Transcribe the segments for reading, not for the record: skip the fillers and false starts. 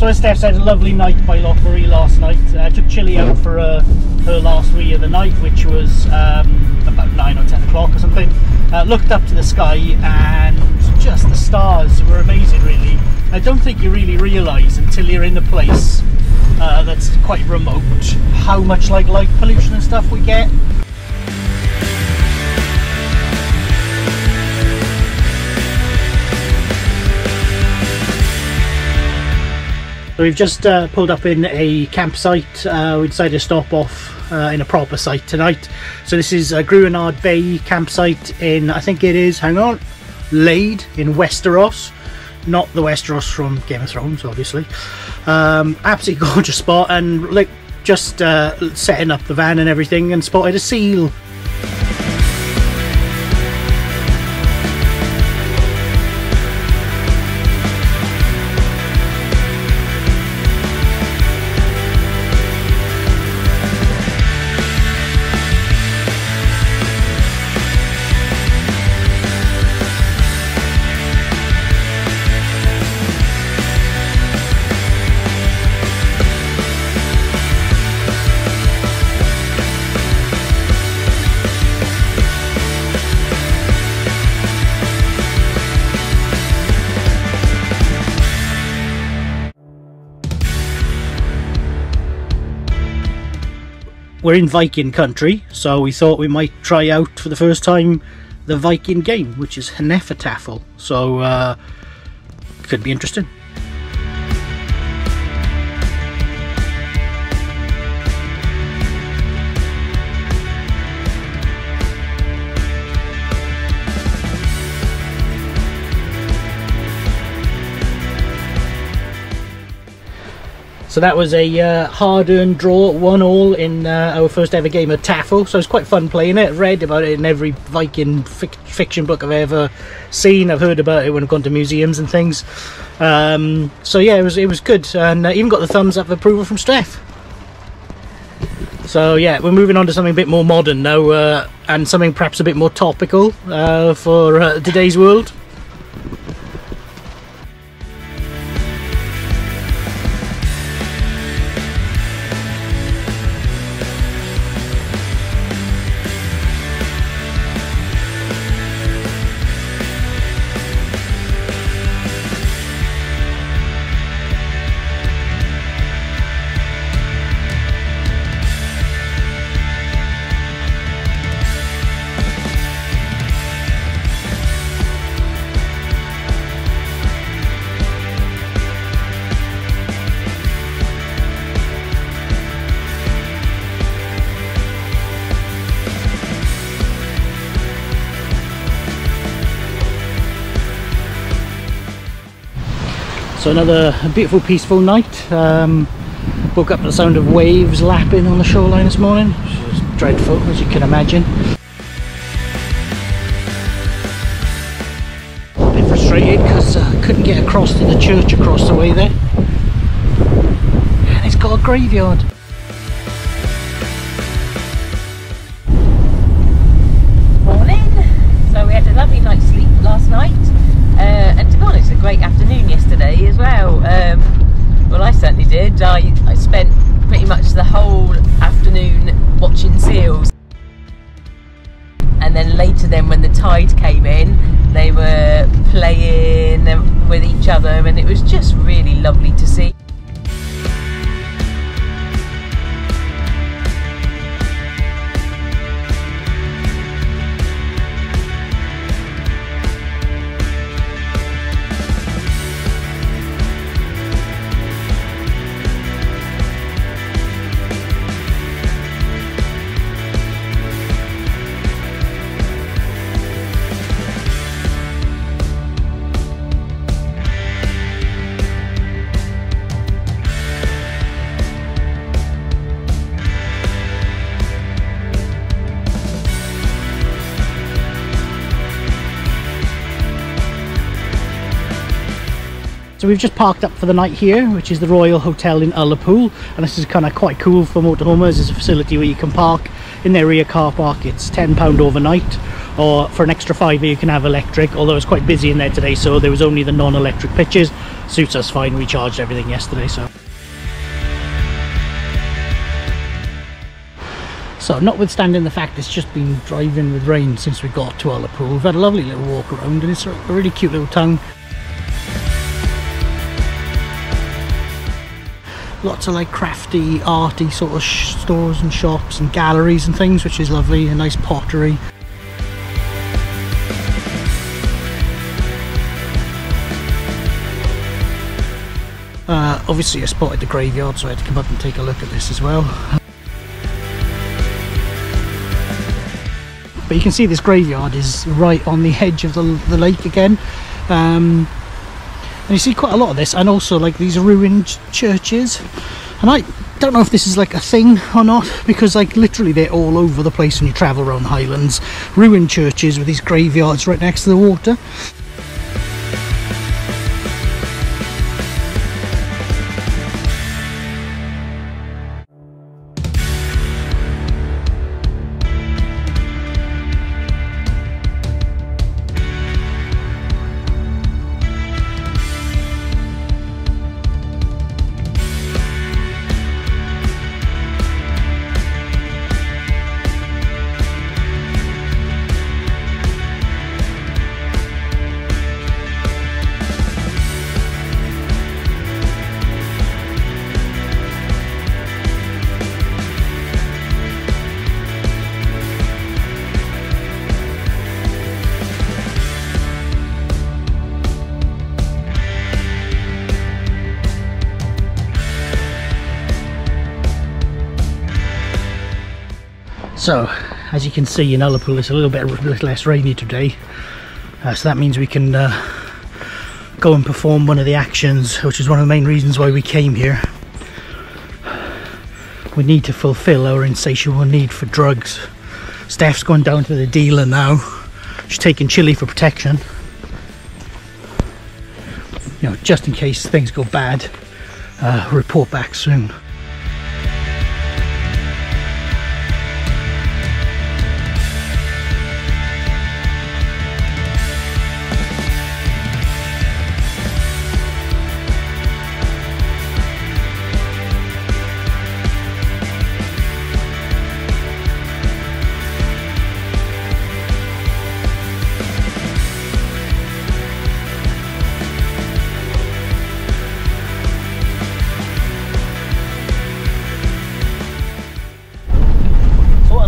So as Steph said, a lovely night by Lochbury last night. Took Chilly out for her last wee of the night, which was about 9 or 10 o'clock or something. Looked up to the sky and just the stars were amazing, really. I don't think you really realise until you're in a place that's quite remote how much like light pollution and stuff we get. So we've just pulled up in a campsite. We decided to stop off in a proper site tonight. So this is Gruinard Bay campsite in, I think it is, hang on, Lade in Westeros. Not the Westeros from Game of Thrones, obviously. Absolutely gorgeous spot, and like just setting up the van and everything, and spotted a seal. We're in Viking country, so we thought we might try out for the first time the Viking game, which is Hnefatafl. So could be interesting. So that was a hard-earned draw, 1-1 in our first ever game of Tafel. So it was quite fun playing it. Read about it in every Viking fiction book I've ever seen. I've heard about it when I've gone to museums and things. So yeah, it was good, and even got the thumbs up approval from Steph. So yeah, we're moving on to something a bit more modern now, and something perhaps a bit more topical for today's world. So another beautiful, peaceful night. Woke up to the sound of waves lapping on the shoreline this morning, which was dreadful, as you can imagine. A bit frustrated because I couldn't get across to the church across the way there. And it's got a graveyard. Morning. So we had a lovely night's sleep last night. And to be honest, a great afternoon yesterday as well. Well, I certainly did. I spent pretty much the whole afternoon watching seals. And then later when the tide came in, they were playing with each other, and it was just really lovely to see. So we've just parked up for the night here, which is the Royal Hotel in Ullapool, and this is kind of quite cool for motorhomers. It's a facility where you can park in their rear car park. It's £10 overnight, or for an extra £5 you can have electric, although it's quite busy in there today, so there was only the non-electric pitches. Suits us fine, we charged everything yesterday. So notwithstanding the fact it's just been driving with rain since we got to Ullapool, we've had a lovely little walk around, and it's a really cute little town. Lots of like crafty, arty sort of stores and shops and galleries and things, which is lovely. A nice pottery. Obviously I spotted the graveyard, so I had to come up and take a look at this as well. But you can see this graveyard is right on the edge of the lake again. And you see quite a lot of this, and also like these ruined churches. And I don't know if this is like a thing or not, because like literally they're all over the place when you travel around the Highlands. Ruined churches with these graveyards right next to the water. So, as you can see in Ullapool, it's a little less rainy today, so that means we can go and perform one of the actions, which is one of the main reasons why we came here. We need to fulfill our insatiable need for drugs. Steph's gone down to the dealer now. She's taking chili for protection, you know, just in case things go bad. Report back soon.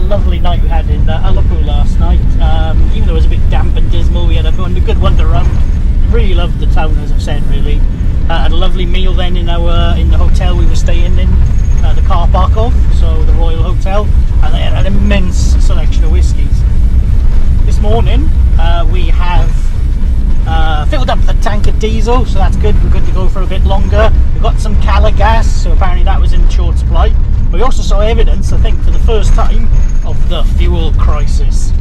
Lovely night we had in Ullapool last night. Even though it was a bit damp and dismal, we had a good wander around. Really loved the town, as I've said. Really had a lovely meal then in the hotel we were staying in, the car park of, so the Royal Hotel, and they had an immense selection of whiskies. This morning we have filled up the tank of diesel, so that's good. We're good to go for a bit longer. We've got some Cala gas, so apparently that was in short supply. We also saw evidence, I think for the first time, of the fuel crisis.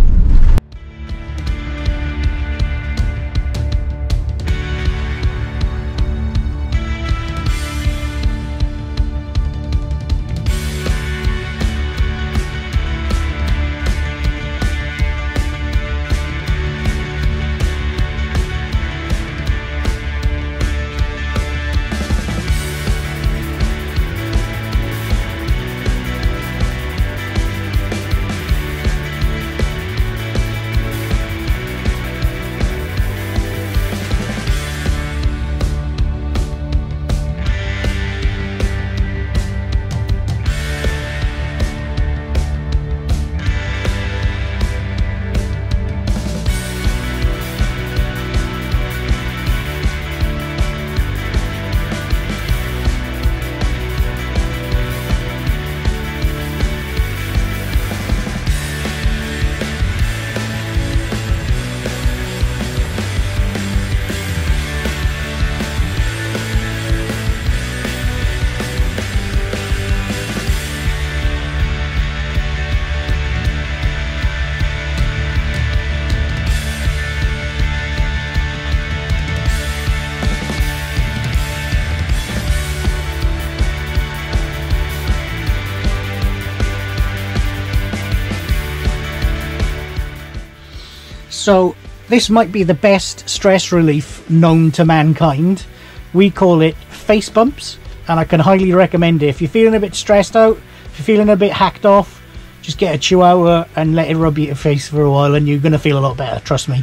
So this might be the best stress relief known to mankind. We call it face bumps, and I can highly recommend it. If you're feeling a bit stressed out, if you're feeling a bit hacked off, just get a chihuahua and let it rub your face for a while and you're going to feel a lot better, trust me.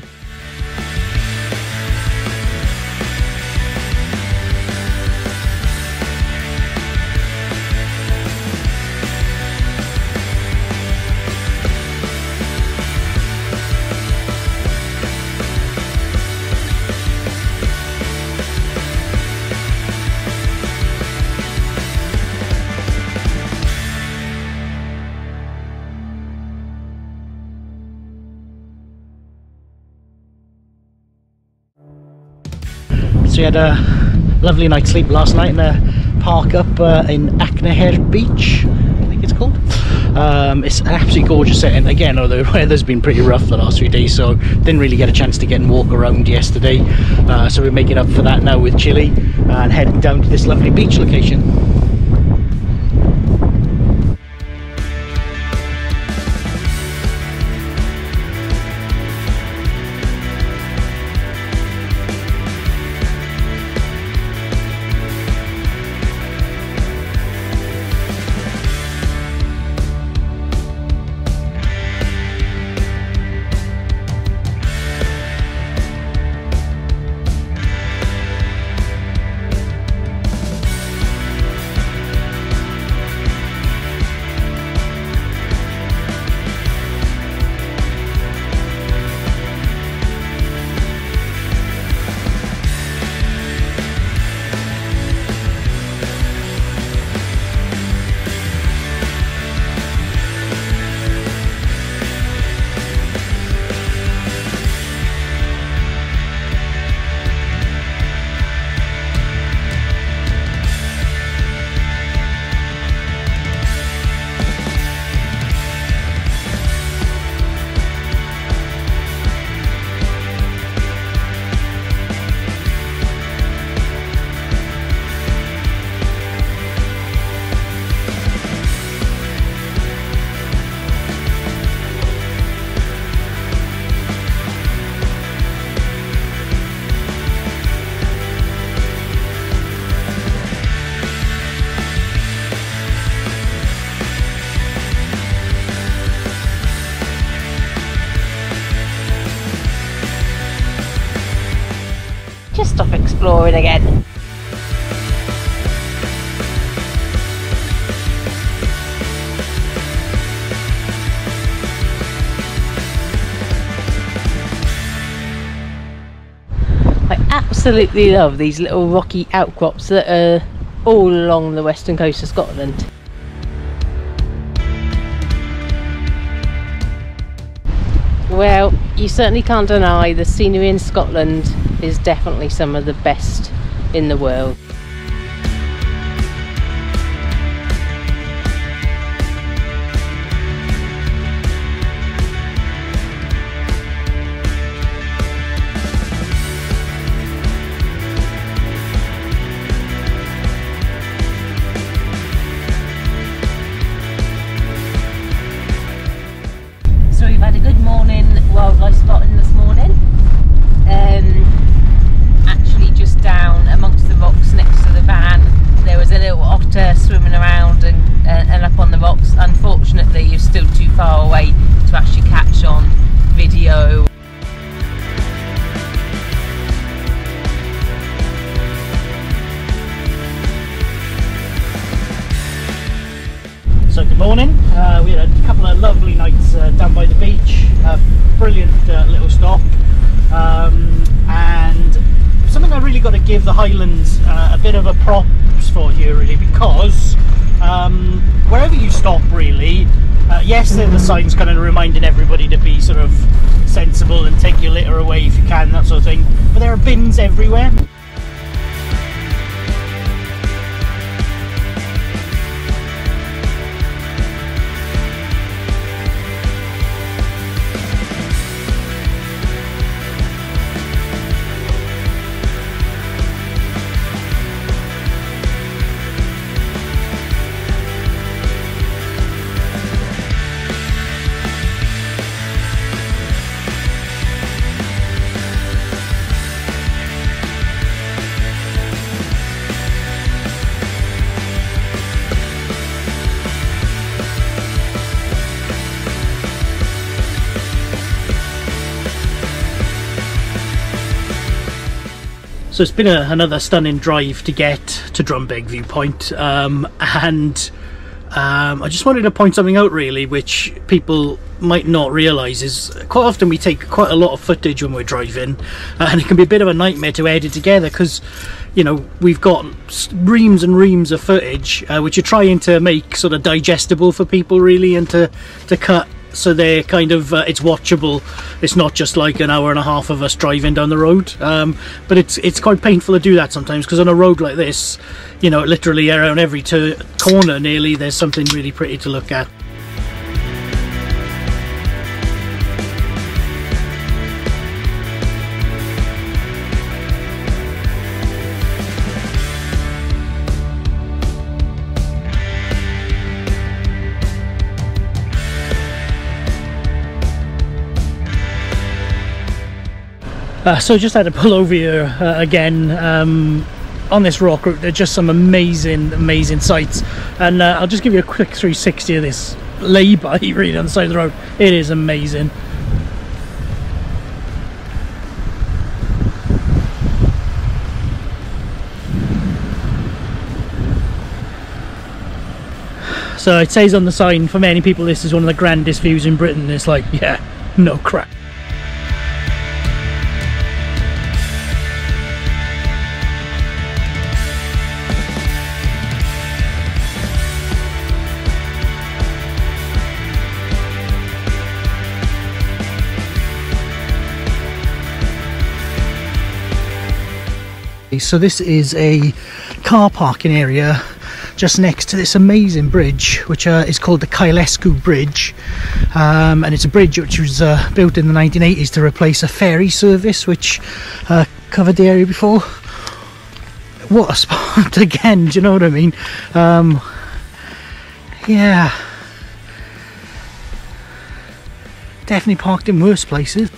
So we had a lovely night's sleep last night in a park up in Aknaher Beach, I think it's called. It's an absolutely gorgeous setting. Again, although the weather's been pretty rough the last few days, so didn't really get a chance to get and walk around yesterday. So we're making up for that now with Chile and heading down to this lovely beach location. Just stop exploring again. I absolutely love these little rocky outcrops that are all along the western coast of Scotland. Well, you certainly can't deny the scenery in Scotland is definitely some of the best in the world. So we've had a good morning wildlife spotting this morning. Actually just down amongst the rocks next to the van there was a little otter swimming around and up on the rocks. Unfortunately you're still too far away to actually catch on video. So good morning. We had a couple of lovely nights down by the beach. Brilliant little stop, and something I really got to give the Highlands a bit of a props for here, really, because wherever you stop, really, yes, the sign's kind of reminding everybody to be sort of sensible and take your litter away if you can, that sort of thing, but there are bins everywhere. So it's been another stunning drive to get to Drumbeg viewpoint, and I just wanted to point something out really, which people might not realise, is quite often we take quite a lot of footage when we're driving, and it can be a bit of a nightmare to edit together because, you know, we've got reams and reams of footage which you're trying to make sort of digestible for people really, and to cut so they're kind of it's watchable. It's not just like an hour and a half of us driving down the road, but it's quite painful to do that sometimes, because on a road like this, you know, literally around every corner nearly there's something really pretty to look at. So just had to pull over here again. On this rock route, there's just some amazing sights, and I'll just give you a quick 360 of this lay-by really on the side of the road. It is amazing. So it says on the sign, for many people this is one of the grandest views in Britain. It's like, yeah, no crap. So this is a car parking area just next to this amazing bridge, which is called the Geological Bridge, and it's a bridge which was built in the 1980s to replace a ferry service which covered the area before. What a spot again, do you know what I mean? Yeah, definitely parked in worse places.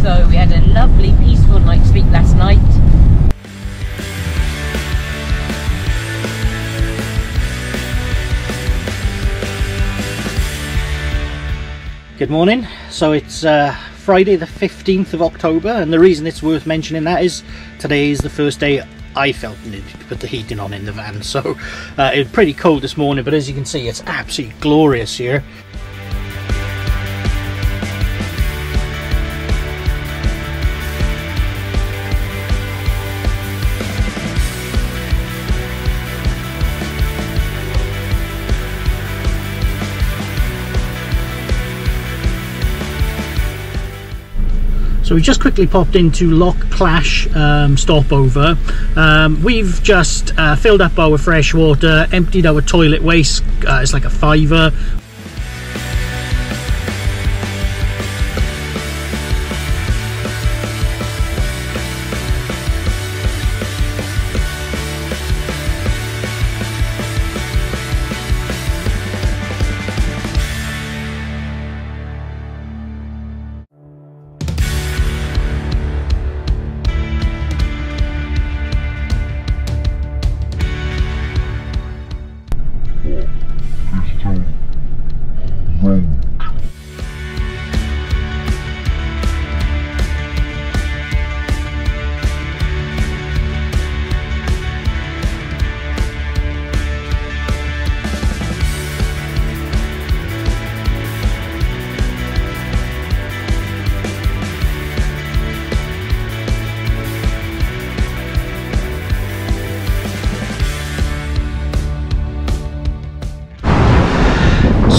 So we had a lovely peaceful night's sleep last night. Good morning. So it's Friday the 15th of October, and the reason it's worth mentioning that is today is the first day I felt needed to put the heating on in the van. So it was pretty cold this morning, but as you can see it's absolutely glorious here. So we just quickly popped into Loch Clash stopover. We've just filled up our fresh water, emptied our toilet waste. It's like a £5.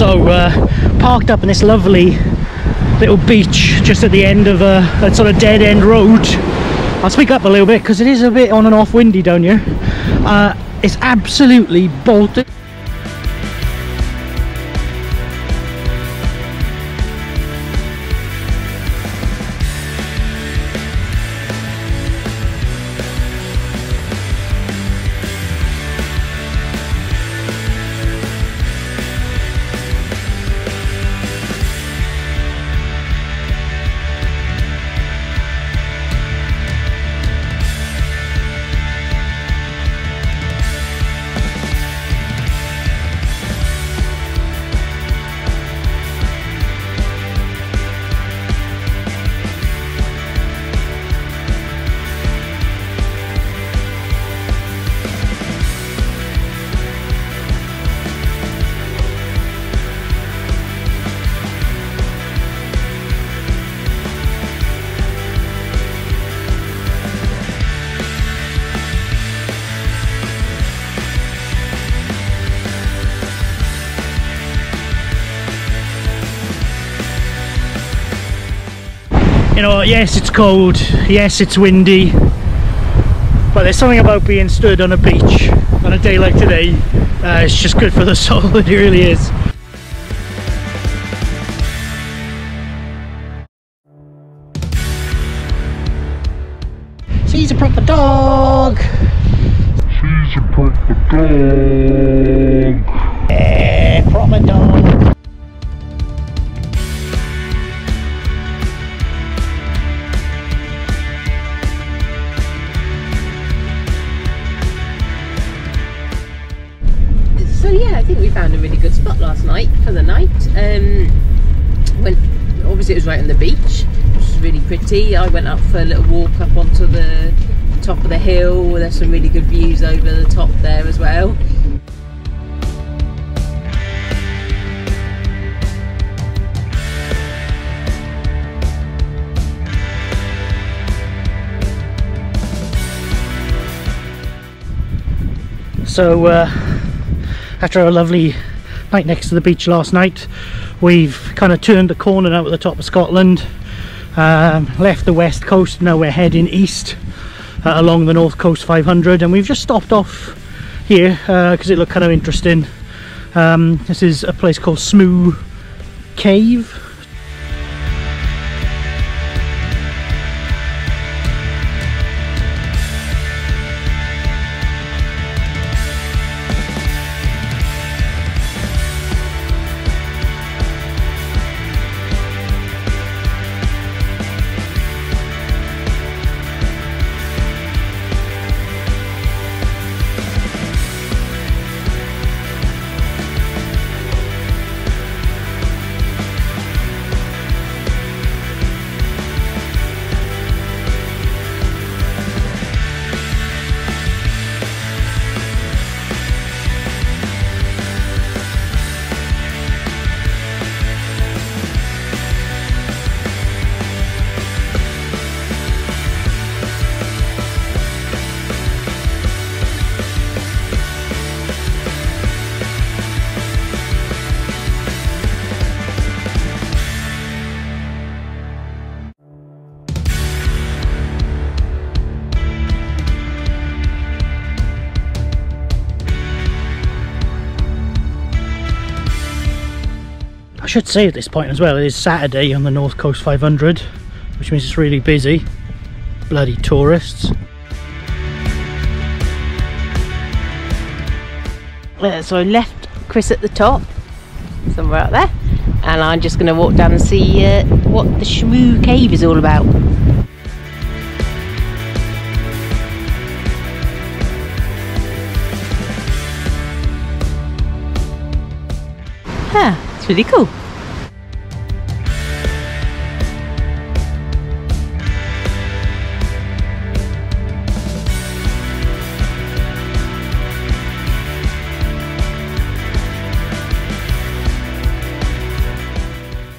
So parked up in this lovely little beach just at the end of a sort of dead end road. I'll speak up a little bit because it is a bit on and off windy down here. It's absolutely bolted. You know, yes it's cold, yes it's windy, but there's something about being stood on a beach on a day like today. It's just good for the soul, it really is. She's a proper dog! She's a proper dog! Yeah, proper dog! So yeah, I think we found a really good spot last night for the night. When obviously it was right on the beach, which was really pretty. I went up for a little walk up onto the top of the hill. There's some really good views over the top there as well. So after a lovely night next to the beach last night, we've kind of turned the corner now at the top of Scotland, left the west coast. Now we're heading east along the North Coast 500, and we've just stopped off here because it looked kind of interesting. This is a place called Smoo Cave. I should say at this point as well, it is Saturday on the North Coast 500, which means it's really busy. Bloody tourists. So I left Chris at the top, somewhere out there, and I'm just going to walk down and see what the Smoo Cave is all about. It's really cool.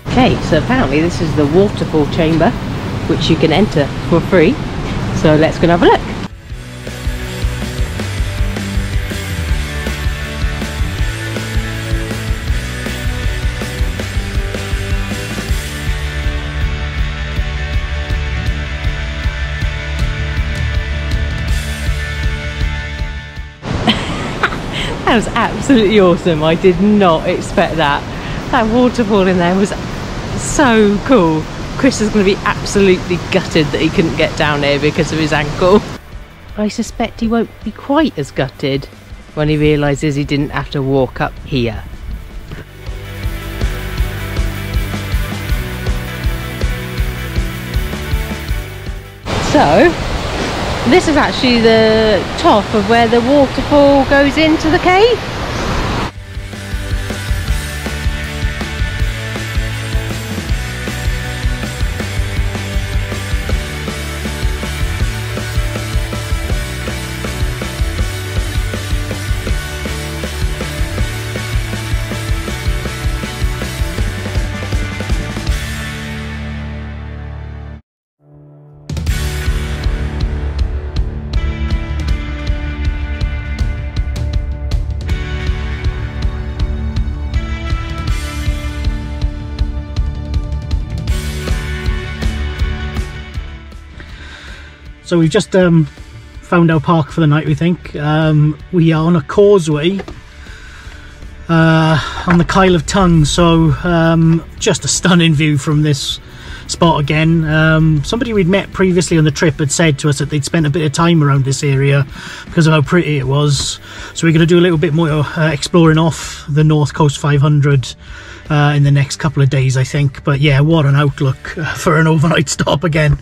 Okay, so apparently this is the waterfall chamber, which you can enter for free. So let's go and have a look. That was absolutely awesome. I did not expect that. That waterfall in there was so cool. Chris is going to be absolutely gutted that he couldn't get down here because of his ankle. I suspect he won't be quite as gutted when he realises he didn't have to walk up here. So, this is actually the top of where the waterfall goes into the cave. So we've just found our park for the night, we think. We are on a causeway on the Kyle of Tongue, so just a stunning view from this spot again. Somebody we'd met previously on the trip had said to us that they'd spent a bit of time around this area because of how pretty it was. So we're going to do a little bit more exploring off the North Coast 500 in the next couple of days, I think. But yeah, what an outlook for an overnight stop again.